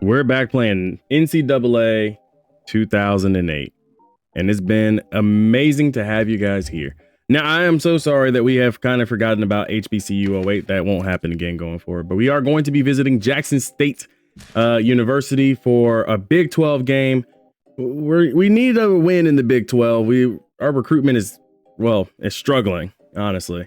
We're back playing NCAA 2008, and it's been amazing to have you guys here. Now, I am so sorry that we have kind of forgotten about HBCU 08. That won't happen again going forward, but we are going to be visiting Jackson State University for a Big 12 game. We need a win in the Big 12. Our recruitment is struggling, honestly.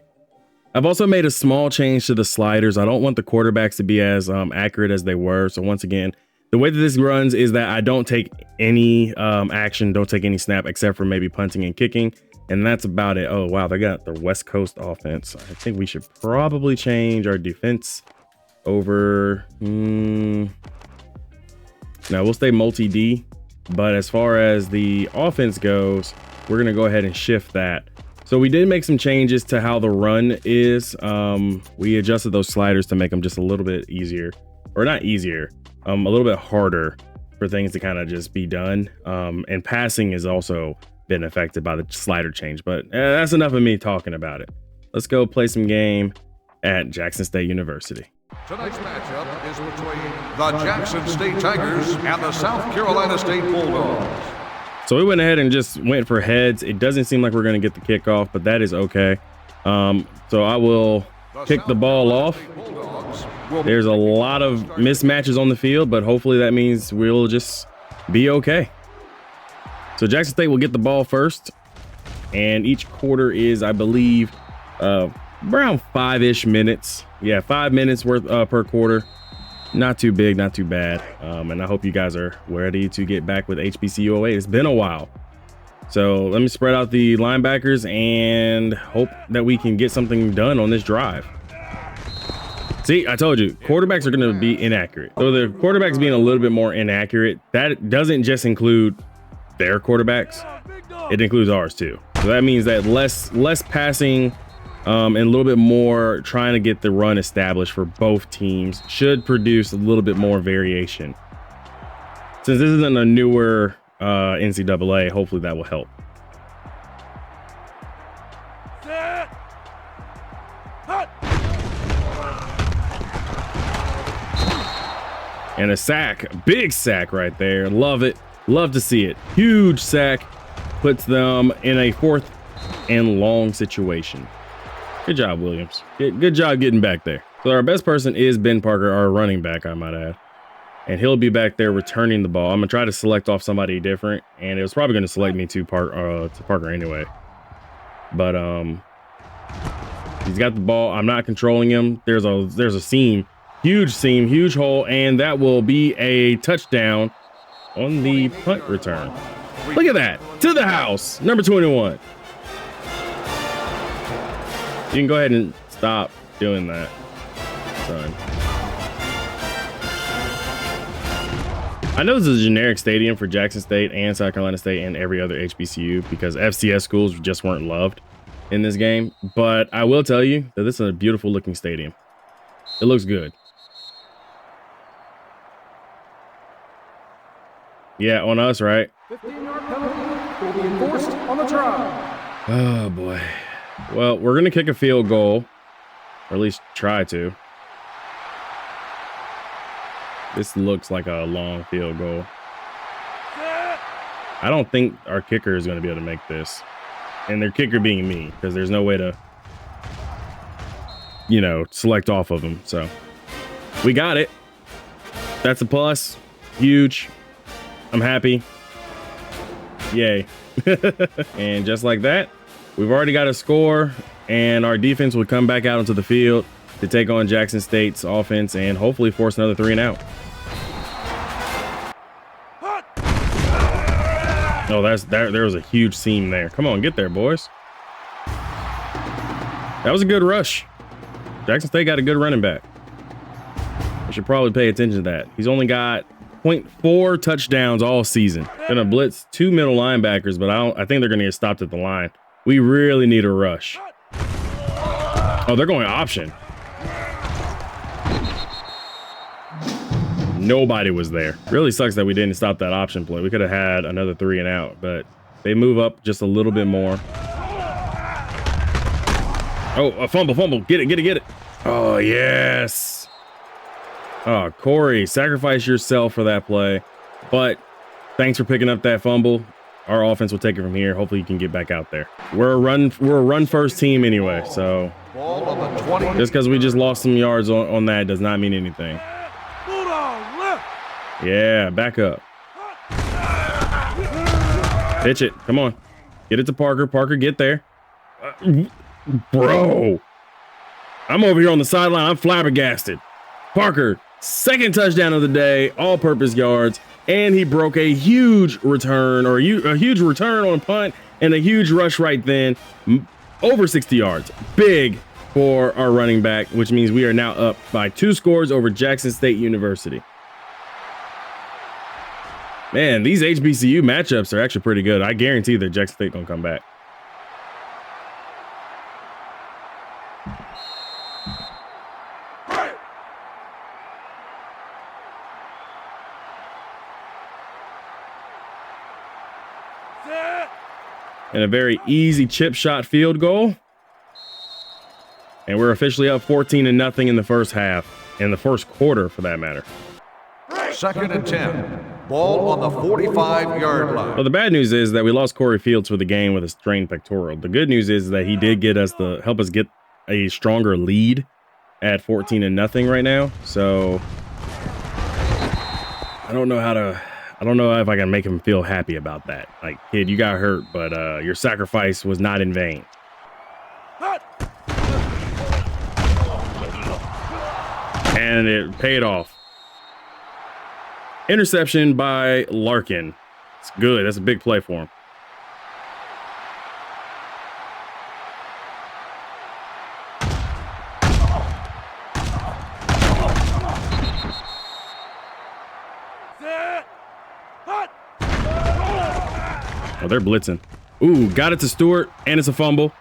I've also made a small change to the sliders. I don't want the quarterbacks to be as accurate as they were. So once again, the way that this runs is that I don't take any action, don't take any snap except for maybe punting and kicking. And that's about it. Oh, wow. They got the West Coast offense. I think we should probably change our defense over. Now we'll stay multi-D. But as far as the offense goes, we're going to go ahead and shift that. So we did make some changes to how the run is. We adjusted those sliders to make them just a little bit easier, or not easier, a little bit harder for things to kind of just be done. And passing has also been affected by the slider change, but that's enough of me talking about it. Let's go play some game at Jackson State University. Tonight's matchup is between the Jackson State Tigers and the South Carolina State Bulldogs. So we went ahead and just went for heads. It doesn't seem like we're going to get the kickoff, but that is okay. So I will kick the ball off. There's a lot of mismatches on the field, but hopefully that means we'll just be okay. So Jackson State will get the ball first, and each quarter is, I believe, around 5-ish minutes. Yeah, 5 minutes worth per quarter. Not too big, not too bad. And I hope you guys are ready to get back with HBCU 08. It's been a while. So let me spread out the linebackers and hope that we can get something done on this drive. See, I told you, quarterbacks are going to be inaccurate. So the quarterbacks being a little bit more inaccurate, that doesn't just include their quarterbacks. It includes ours too. So that means that less passing, and a little bit more trying to get the run established for both teams should produce a little bit more variation. Since this isn't a newer NCAA, hopefully that will help. And a sack, big sack right there. Love it. Love to see it. Huge sack puts them in a 4th and long situation. Good job, Williams. Good job getting back there. So our best person is Ben Parker, our running back, I might add. And he'll be back there returning the ball. I'm going to try to select off somebody different. And it was probably going to select me to Parker anyway. But he's got the ball. I'm not controlling him. There's a seam, huge hole. And that will be a touchdown on the punt return. Look at that. To the house. Number 21. You can go ahead and stop doing that, son. I know this is a generic stadium for Jackson State and South Carolina State and every other HBCU because FCS schools just weren't loved in this game. But I will tell you that this is a beautiful looking stadium. It looks good. Yeah, on us, right? 15-yard penalty will be enforced on the drive. Oh, boy. Well, we're going to kick a field goal, or at least try to. This looks like a long field goal. I don't think our kicker is going to be able to make this. And their kicker being me, because there's no way to, select off of them. So we got it. That's a plus. Huge. I'm happy. Yay. And just like that, we've already got a score, and our defense will come back out onto the field to take on Jackson State's offense and hopefully force another 3 and out. Oh, there was a huge seam there. Come on, get there, boys. That was a good rush. Jackson State got a good running back. We should probably pay attention to that. He's only got 0.4 touchdowns all season. Gonna blitz 2 middle linebackers, but I think they're gonna get stopped at the line. We really need a rush. Oh, they're going option. Nobody was there. Really sucks that we didn't stop that option play. We could have had another 3 and out, but they move up just a little bit more. Oh, a fumble. Get it. Oh, yes. Oh, Corey, sacrifice yourself for that play. But thanks for picking up that fumble. Our offense will take it from here. Hopefully you can get back out there. We're a run first team anyway, so Ball on the 20. just because we just lost some yards on that does not mean anything. Yeah, back up. Pitch it. Come on. Get it to Parker. Parker, get there. Bro. I'm over here on the sideline. I'm flabbergasted. Parker, second touchdown of the day, all-purpose yards, and he broke a huge return, or a huge return on a punt, and a huge rush right then, over 60 yards. Big for our running back, which means we are now up by 2 scores over Jackson State University. Man, these HBCU matchups are actually pretty good. I guarantee that Jackson State gonna come back. And a very easy chip shot field goal. And we're officially up 14-0 in the first half, in the first quarter for that matter. 2nd and 10. Ball on the 45-yard line. Well, the bad news is that we lost Corey Fields for the game with a strained pectoral. The good news is that he did help us get a stronger lead at 14-0 right now. So I don't know if I can make him feel happy about that. Like, kid, you got hurt, but your sacrifice was not in vain. And it paid off. Interception by Larkin. It's good. That's a big play for him. Oh, they're blitzing. Ooh, got it to Stewart, and it's a fumble.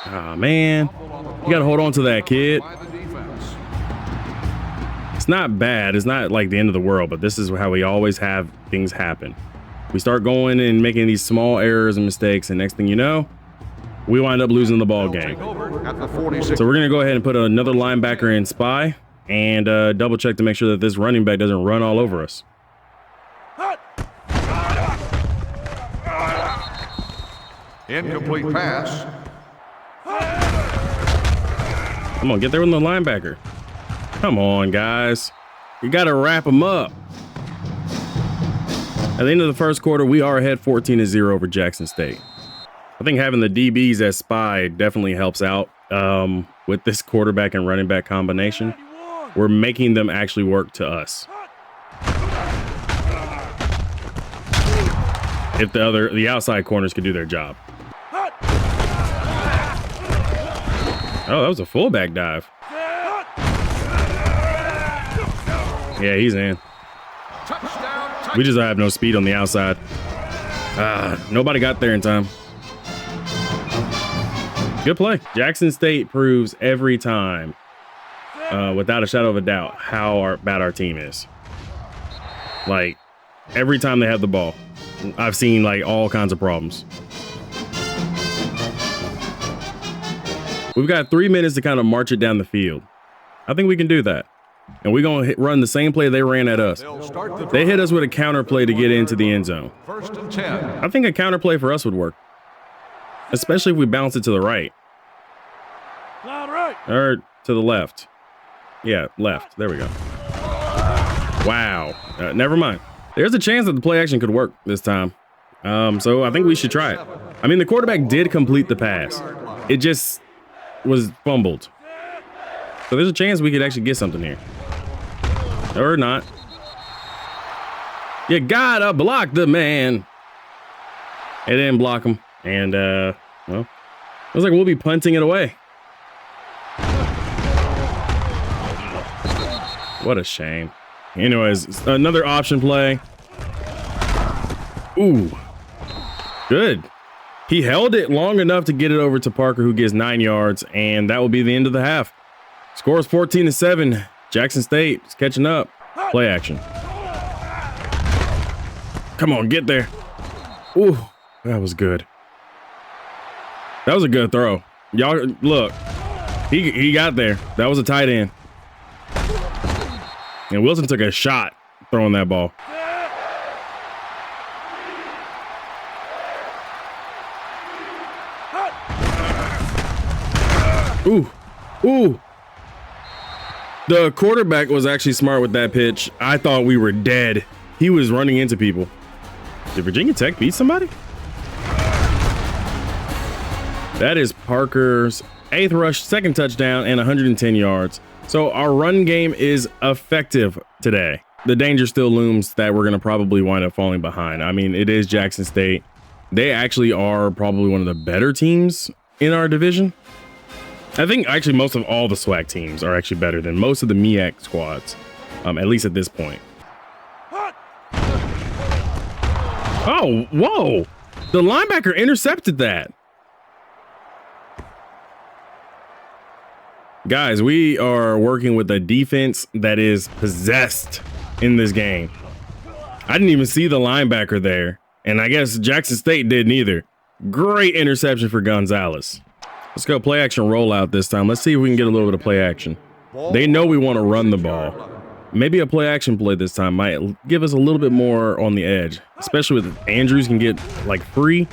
Oh, man. You got to hold on to that, kid. It's not bad. It's not like the end of the world, but this is how we always have things happen. We start going and making these small errors and mistakes, and next thing you know, we wind up losing the ball game. So we're going to go ahead and put another linebacker in spy and double check to make sure that this running back doesn't run all over us. Incomplete pass. Come on, get there with the linebacker. Come on, guys. You got to wrap them up. At the end of the first quarter, we are ahead 14-0 over Jackson State. I think having the DBs as spy definitely helps out with this quarterback and running back combination. We're making them actually work to us. If the outside corners could do their job. Oh, that was a fullback dive. Yeah, he's in. We just have no speed on the outside. Nobody got there in time. Good play. Jackson State proves every time, without a shadow of a doubt, how bad our team is. Like, every time they have the ball, I've seen like all kinds of problems. We've got 3 minutes to kind of march it down the field. I think we can do that. And we're going to run the same play they ran at us. They hit us with a counter play to get into the end zone. 1st and 10. I think a counter play for us would work, especially if we bounce it to the right. Or to the left. Yeah, left. There we go. Wow. Never mind. There's a chance that the play action could work this time. So I think we should try it. I mean, the quarterback did complete the pass. It just was fumbled. So there's a chance we could actually get something here. Or not. You gotta block the man. It didn't block him. And, well, it looks like we'll be punting it away. What a shame. Anyways, another option play. Ooh. Good. He held it long enough to get it over to Parker, who gets 9 yards, and that will be the end of the half. Score is 14-7. Jackson State is catching up. Play action. Come on, get there. Ooh, that was good. That was a good throw. Y'all, look. He got there. That was a tight end. And Wilson took a shot throwing that ball. Ooh, ooh. The quarterback was actually smart with that pitch. I thought we were dead. He was running into people. Did Virginia Tech beat somebody? That is Parker's 8th rush, 2nd touchdown, and 110 yards. So our run game is effective today. The danger still looms that we're going to probably wind up falling behind. I mean, it is Jackson State. They actually are probably one of the better teams in our division. I think actually most of all the SWAC teams are actually better than most of the MEAC squads, at least at this point. Oh, whoa. The linebacker intercepted that. Guys, we are working with a defense that is possessed in this game. I didn't even see the linebacker there, and I guess Jackson State didn't either. Great interception for Gonzalez. Let's go play action rollout this time. Let's see if we can get a little bit of play action. They know we want to run the ball. Maybe a play action play this time might give us a little bit more on the edge, especially with Andrews can get like free.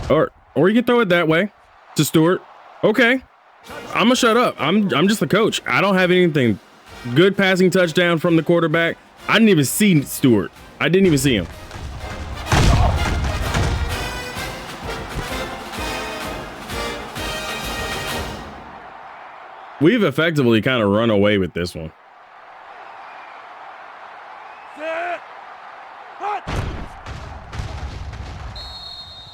Or you can throw it that way to Stewart. Okay. I'm gonna shut up. I'm just the coach. I don't have anything. Good passing touchdown from the quarterback. I didn't even see Stewart. I didn't even see him. We've effectively kind of run away with this one.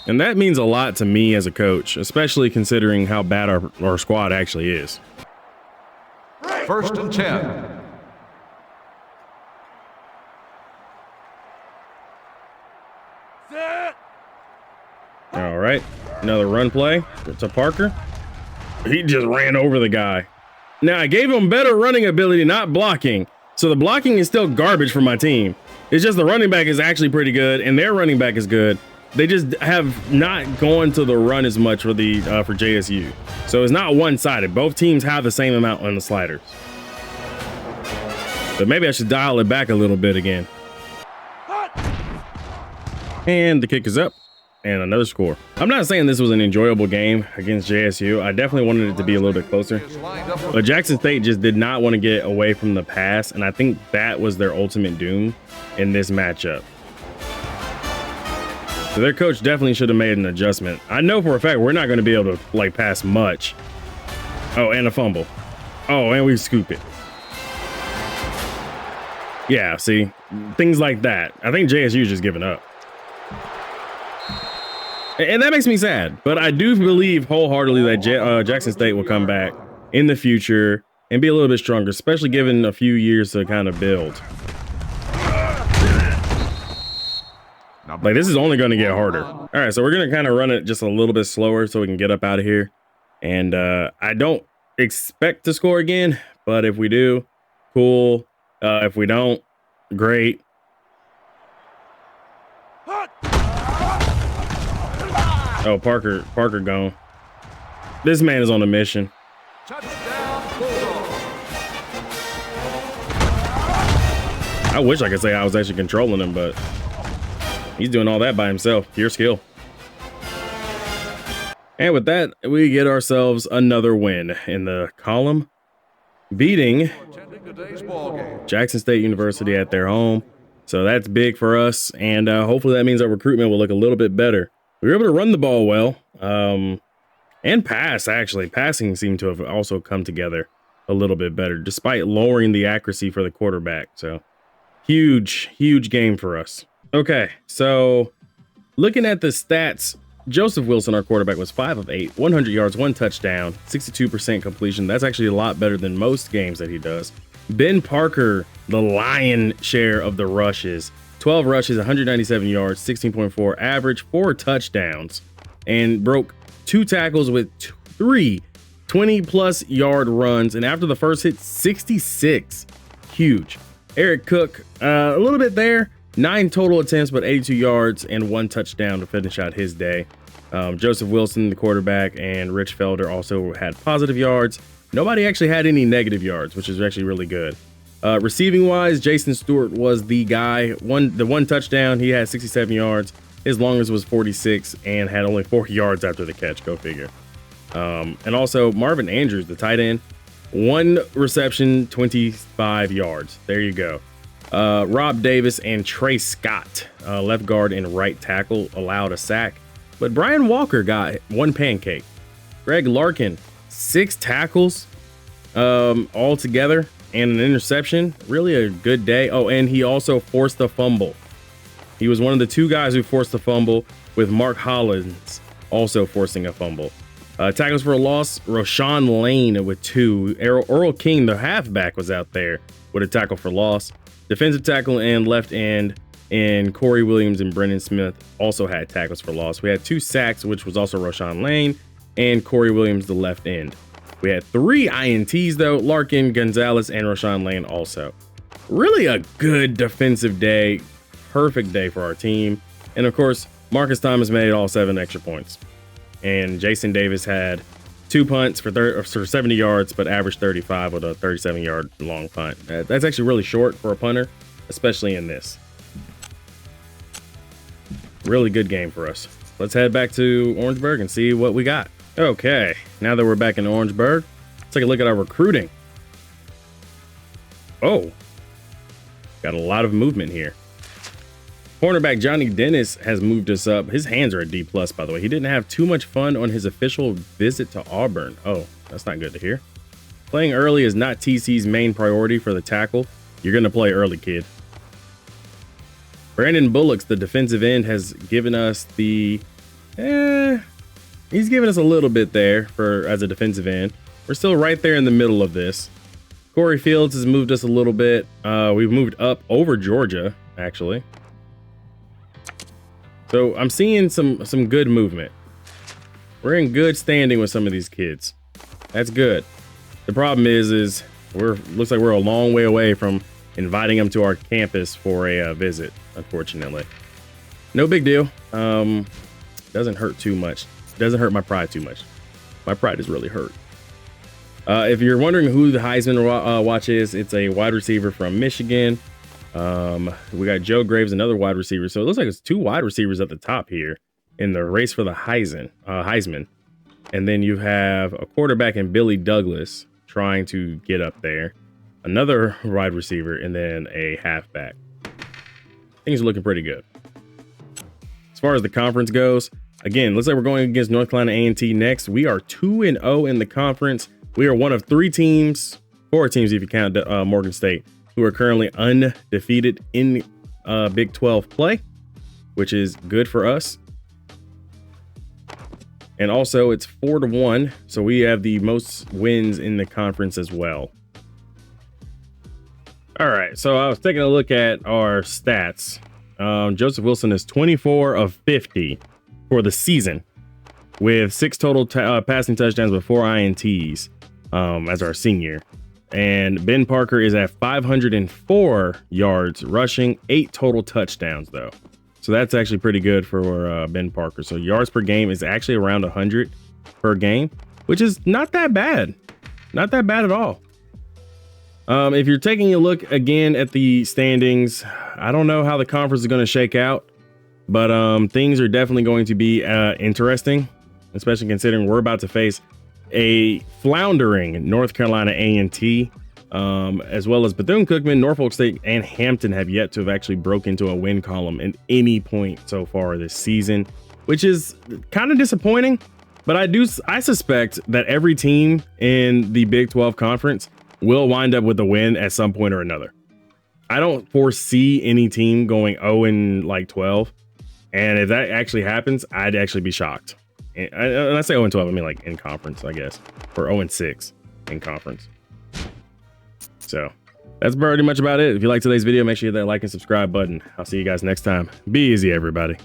And that means a lot to me as a coach, especially considering how bad our squad actually is. 1st and 10. All right, another run play to Parker. He just ran over the guy. Now I gave him better running ability, not blocking. So the blocking is still garbage for my team. It's just the running back is actually pretty good and their running back is good. They just have not gone to the run as much for the for JSU. So it's not one-sided. Both teams have the same amount on the sliders. But maybe I should dial it back a little bit again. And the kick is up. And another score. I'm not saying this was an enjoyable game against JSU. I definitely wanted it to be a little bit closer. But Jackson State just did not want to get away from the pass. And I think that was their ultimate doom in this matchup. So their coach definitely should have made an adjustment. I know for a fact we're not going to be able to like pass much. Oh, and a fumble. Oh, and we scoop it. Yeah, see, things like that. I think JSU is just giving up. And that makes me sad, but I do believe wholeheartedly that Jackson State will come back in the future and be a little bit stronger, especially given a few years to kind of build. Like, this is only going to get harder. All right, so we're going to kind of run it just a little bit slower so we can get up out of here. And I don't expect to score again, but if we do, cool. If we don't, great. Oh, Parker gone. This man is on a mission. I wish I could say I was actually controlling him, but he's doing all that by himself. Pure skill. And with that, we get ourselves another win in the column, beating Jackson State University at their home. So that's big for us, and hopefully that means our recruitment will look a little bit better. We were able to run the ball well, and pass, actually. Passing seemed to have also come together a little bit better, despite lowering the accuracy for the quarterback. So huge game for us. Okay, so looking at the stats, Joseph Wilson, our quarterback, was 5 of 8, 100 yards, 1 touchdown, 62% completion. That's actually a lot better than most games that he does. Ben Parker, the lion share of the rushes, 12 rushes, 197 yards, 16.4 average, 4 touchdowns, and broke 2 tackles with 3 20-plus yard runs. And after the first hit, 66. Huge. Eric Cook, a little bit there. 9 total attempts, but 82 yards and 1 touchdown to finish out his day. Joseph Wilson, the quarterback, and Rich Felder also had positive yards. Nobody actually had any negative yards, which is actually really good. Receiving wise, Jason Stewart was the guy. The one touchdown, he had 67 yards. His longest was 46 and had only 4 yards after the catch. Go figure. And also Marvin Andrews, the tight end, 1 reception, 25 yards. There you go. Rob Davis and Trey Scott, left guard and right tackle, allowed a sack. But Brian Walker got 1 pancake. Greg Larkin, 6 tackles all together and an interception. Really a good day. Oh, and he also forced a fumble. He was one of the 2 guys who forced the fumble, with Mark Hollins also forcing a fumble. Tackles for a loss, Rashawn Lane with 2. Earl King, the halfback, was out there with a tackle for loss. Defensive tackle and left end, and Corey Williams and Brendan Smith also had tackles for loss. We had 2 sacks, which was also Rashawn Lane and Corey Williams, the left end. We had 3 INTs though, Larkin, Gonzalez, and Rashawn Lane also. Really a good defensive day. Perfect day for our team. And of course, Marcus Thomas made all 7 extra points. And Jason Davis had 2 punts for 70 yards, but averaged 35 with a 37-yard long punt. That's actually really short for a punter, especially in this. Really good game for us. Let's head back to Orangeburg and see what we got. Okay, now that we're back in Orangeburg, let's take a look at our recruiting. Oh, got a lot of movement here. Cornerback Johnny Dennis has moved us up. His hands are a D+, by the way. He didn't have too much fun on his official visit to Auburn. Oh, that's not good to hear. Playing early is not TC's main priority for the tackle. You're going to play early, kid. Brandon Bullocks, the defensive end, has given us the... he's given us a little bit there as a defensive end. We're still right there in the middle of this. Corey Fields has moved us a little bit. We've moved up over Georgia, actually. So I'm seeing some good movement. We're in good standing with some of these kids. That's good. The problem is looks like we're a long way away from inviting them to our campus for a visit, unfortunately. No big deal. Doesn't hurt too much. Doesn't hurt my pride too much. My pride is really hurt. If you're wondering who the Heisman watch is, it's a wide receiver from Michigan. We got Joe Graves, another wide receiver. So it looks like it's 2 wide receivers at the top here in the race for the Heisman. And then you have a quarterback in Billy Douglas trying to get up there, another wide receiver, and then a halfback. Things are looking pretty good. As far as the conference goes, again, looks like we're going against North Carolina A&T next. We are 2-0 in the conference. We are one of 4 teams if you count Morgan State, who are currently undefeated in Big 12 play, which is good for us. And also it's 4-1, so we have the most wins in the conference as well. All right, so I was taking a look at our stats. Joseph Wilson is 24 of 50 for the season, with 6 total passing touchdowns with 4 INTs as our senior. And Ben Parker is at 504 yards rushing, 8 total touchdowns though. So that's actually pretty good for Ben Parker. So yards per game is actually around 100 per game, which is not that bad. Not that bad at all. If you're taking a look again at the standings, I don't know how the conference is going to shake out, but things are definitely going to be interesting, especially considering we're about to face a floundering North Carolina A&T, as well as Bethune-Cookman, Norfolk State, and Hampton have yet to have actually broke into a win column at any point so far this season, which is kind of disappointing. But I suspect that every team in the Big 12 conference will wind up with a win at some point or another. I don't foresee any team going 0-12, and if that actually happens, I'd actually be shocked. And I say 0-12, I mean like in conference, I guess, or 0-6 in conference. So that's pretty much about it. If you like today's video, make sure you hit that like and subscribe button. I'll see you guys next time. Be easy, everybody.